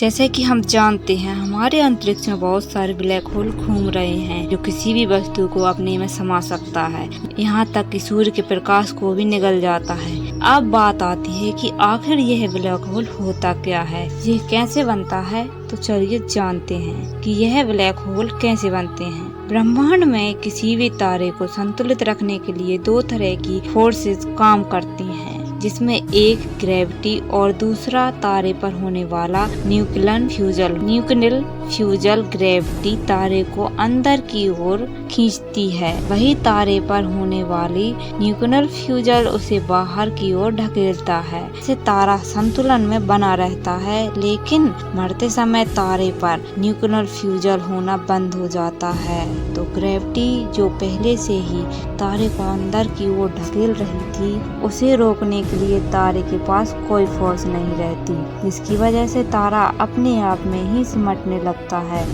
जैसे कि हम जानते हैं हमारे अंतरिक्ष में बहुत सारे ब्लैक होल घूम रहे हैं जो किसी भी वस्तु को अपने में समा सकता है। यहाँ तक कि सूर्य के प्रकाश को भी निगल जाता है। अब बात आती है कि आखिर यह ब्लैक होल होता क्या है, ये कैसे बनता है। तो चलिए जानते हैं कि यह ब्लैक होल कैसे बनते हैं। ब्रह्मांड में किसी भी तारे को संतुलित रखने के लिए दो तरह की फोर्सेस काम करती हैं, जिसमें एक ग्रेविटी और दूसरा तारे पर होने वाला न्यूक्लियल फ्यूजल। ग्रेविटी तारे को अंदर की ओर खींचती है, वही तारे पर होने वाली न्यूक्लियल फ्यूजल उसे बाहर की ओर ढकेलता है। इससे तारा संतुलन में बना रहता है, लेकिन मरते समय तारे पर न्यूक्लियल फ्यूजल होना बंद हो जाता है। तो ग्रेविटी जो पहले से ही तारे को अंदर की ओर ढकेल रही थी, उसे रोकने के लिए तारे के पास कोई फोर्स नहीं रहती, जिसकी वजह से तारा अपने आप में ही सिमटने लगता है।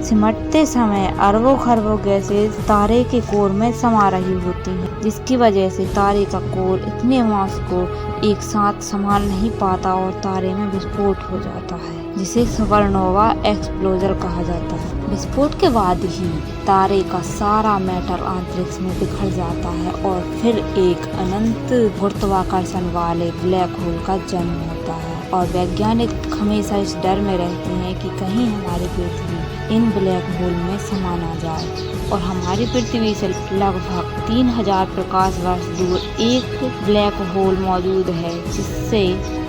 सिमटते समय अरबों खरबों गैसें तारे के कोर में समा रही होती हैं, जिसकी वजह से तारे का कोर इतने मास को एक साथ संभाल नहीं पाता और तारे में विस्फोट हो जाता है, जिसे सुपरनोवा एक्सप्लोजन कहा जाता है। विस्फोट के बाद ही तारे का सारा मैटर अंतरिक्ष में बिखर जाता है और फिर एक अनंत गुरुत्वाकर्षण वाले ब्लैक होल का जन्म होता है। और वैज्ञानिक हमेशा इस डर में रहते हैं कि कहीं हमारी पृथ्वी इन ब्लैक होल में समा ना जाए। और हमारी पृथ्वी से लगभग 3000 प्रकाश वर्ष दूर एक ब्लैक होल मौजूद है, जिससे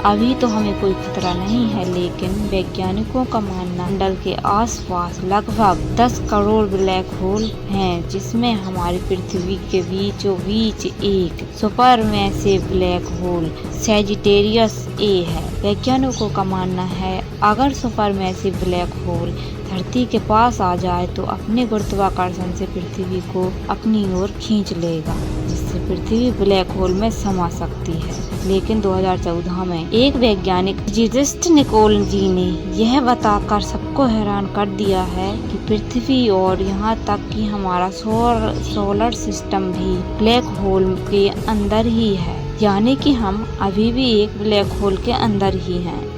अभी तो हमें कोई खतरा नहीं है, लेकिन वैज्ञानिकों का मानना मंडल के आसपास लगभग 10 करोड़ ब्लैक होल हैं, जिसमें हमारी पृथ्वी के बीचों बीच एक supermassive black hole Sagittarius A है। वैज्ञानिकों का मानना है अगर सुपरमैसिव ब्लैक होल धरती के पास आ जाए तो अपने गुरुत्वाकर्षण से पृथ्वी को अपनी ओर खींच लेगा, जिससे पृथ्वी ब्लैक होल में समा सकती है। लेकिन 2014 में एक वैज्ञानिक फिजिसिस्ट निकोल जी ने यह बताकर सबको हैरान कर दिया है कि पृथ्वी और यहाँ तक कि हमारा सोलर सिस्टम भी ब्लैक होल के अंदर ही है, यानी कि हम अभी भी एक ब्लैक होल के अंदर ही हैं।